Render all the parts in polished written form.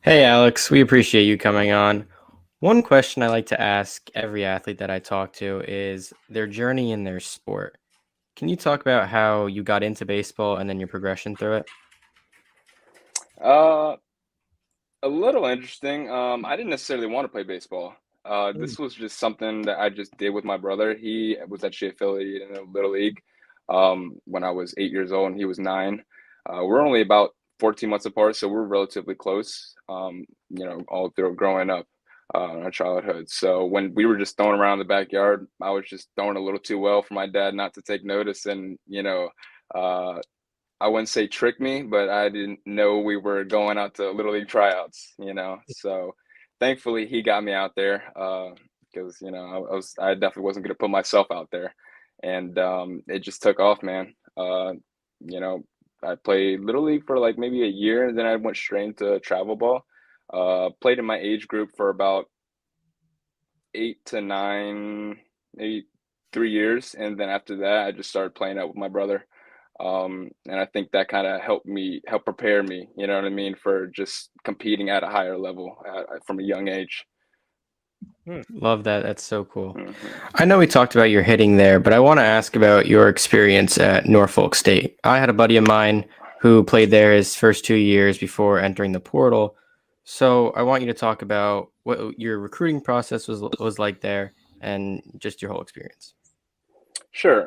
Hey Alex, we appreciate you coming on. One question I like to ask every athlete that I talk to is their journey in their sport. Can you talk about how you got into baseball and then your progression through it? Uh, a little interesting. I didn't necessarily want to play baseball. Mm. This was just something that I just did with my brother. He was actually affiliated in a little league when I was 8 years old and he was nine. We're only about 14 months apart, so we're relatively close. All through growing up in our childhood. So when we were just throwing around the backyard, I was just throwing a little too well for my dad not to take notice, and uh, I wouldn't say trick me, but I didn't know we were going out to Little League tryouts. So thankfully he got me out there because I definitely wasn't going to put myself out there, and it just took off, man. You know, I played Little League for like maybe a year, and then I went straight into travel ball. Played in my age group for about 8 to 9, maybe 3 years, and then after that, I just started playing out with my brother. And I think that kind of help prepare me, you know what I mean, for just competing at a higher level from a young age. Love that. That's so cool. Hmm. I know we talked about your hitting there, but I want to ask about your experience at Norfolk State. I had a buddy of mine who played there his first 2 years before entering the portal. So I want you to talk about what your recruiting process was like there and just your whole experience. Sure.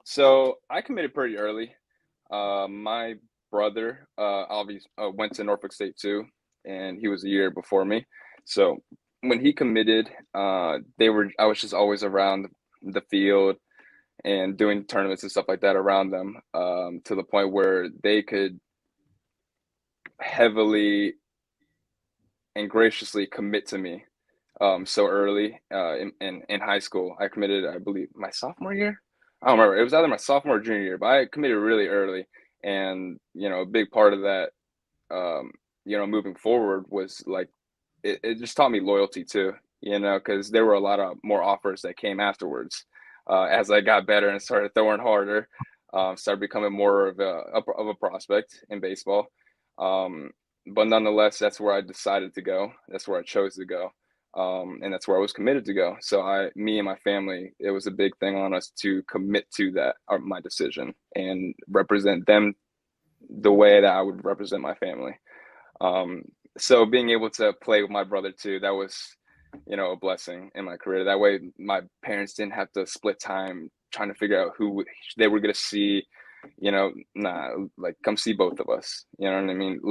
So I committed pretty early. My brother obviously went to Norfolk State too, and he was a year before me. So when he committed, I was just always around the field and doing tournaments and stuff like that around them, to the point where they could heavily and graciously commit to me so early in high school. I committed, I believe, my sophomore year. I don't remember. It was either my sophomore or junior year, but I committed really early. And a big part of that, moving forward was like it just taught me loyalty too. Because there were a lot of more offers that came afterwards as I got better and started throwing harder. Started becoming more of a prospect in baseball. Um, but nonetheless, that's where I decided to go. That's where I chose to go. And that's where I was committed to go. So me and my family, it was a big thing on us to commit to that, my decision, and represent them the way that I would represent my family. Um, so being able to play with my brother too, that was, a blessing in my career. That way, my parents didn't have to split time trying to figure out who they were going to see. Nah, like come see both of us. You know what I mean?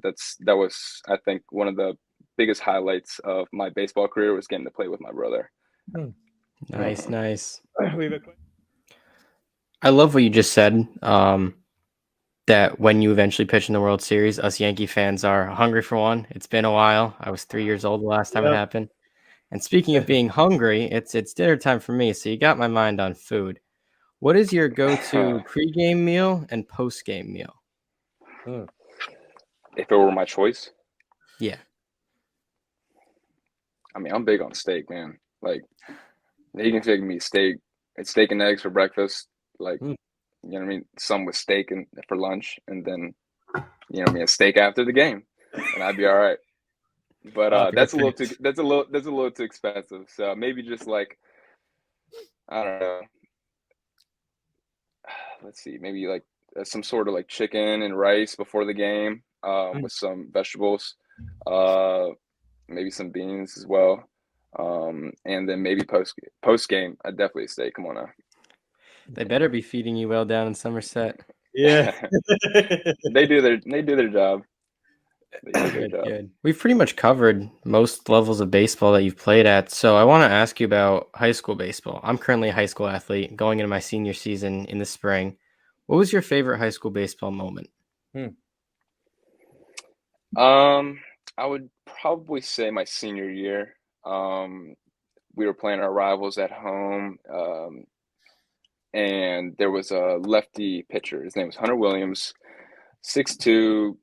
That was, I think, one of the biggest highlights of my baseball career was getting to play with my brother. Hmm. Nice, nice. We have a question. I love what you just said. That when you eventually pitch in the World Series, us Yankee fans are hungry for one. It's been a while. I was 3 years old the last time it Yep. happened. And speaking of being hungry, it's dinner time for me. So you got my mind on food. What is your go-to pregame meal and postgame meal? Hmm. If it were my choice, Yeah. I mean, I'm big on steak, man. Like, you can take me steak and eggs for breakfast. Like, Hmm. you know what I mean? Some with steak and for lunch, and then a steak after the game, and I'd be all right. But Popular pick. that's a little too expensive. So maybe just like, I don't know. Let's see, maybe like some sort of like chicken and rice before the game, Hmm. with some vegetables, uh, maybe some beans as well, and then maybe post game, I definitely steak. Come on now. They better be feeding you well down in Somerset. Yeah. They do their job. They do their Good, job. good. We've pretty much covered most levels of baseball that you've played at. So I want to ask you about high school baseball. I'm currently a high school athlete going into my senior season in the spring. What was your favorite high school baseball moment? Hmm. Um, I would probably say my senior year. Um, we were playing our rivals at home, and there was a lefty pitcher. His name was Hunter Williams, 6'2",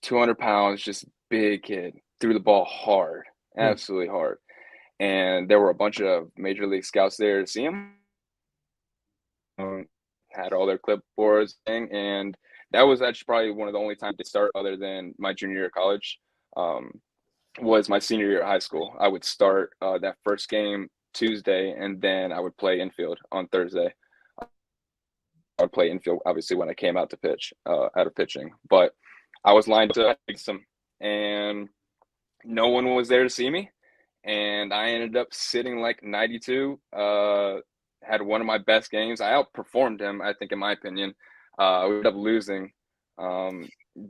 200 pounds, just big kid. Threw the ball hard, Hmm. absolutely hard. And there were a bunch of major league scouts there to see him. Had all their clipboards, and that was actually probably one of the only times to start other than my junior year of college. Um, was my senior year of high school. I would start that first game Tuesday, and then I would play infield on Thursday. I would play infield obviously when I came out to pitch, out of pitching, but I was lined to some, and no one was there to see me, and I ended up sitting like 92. Had one of my best games. I outperformed him, I think, in my opinion. We ended up losing um,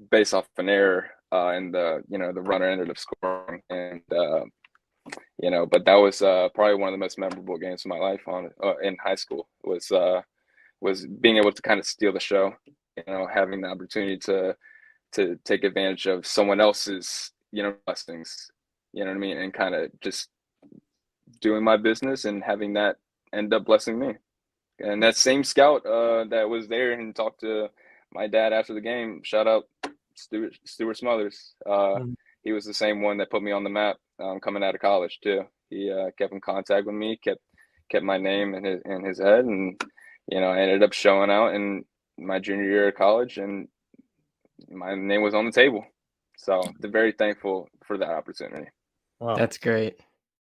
based off an error, and the runner ended up scoring, and but that was probably one of the most memorable games of my life on in high school. Was being able to kind of steal the show, having the opportunity to take advantage of someone else's blessings, you know what I mean, and kind of just doing my business and having that end up blessing me. And that same scout that was there and talked to my dad after the game, shout out Stuart Smothers. Mm. He was the same one that put me on the map coming out of college too. He kept in contact with me, kept my name in his head, and I ended up showing out in my junior year of college, and my name was on the table. So they're very thankful for that opportunity. Wow. That's great.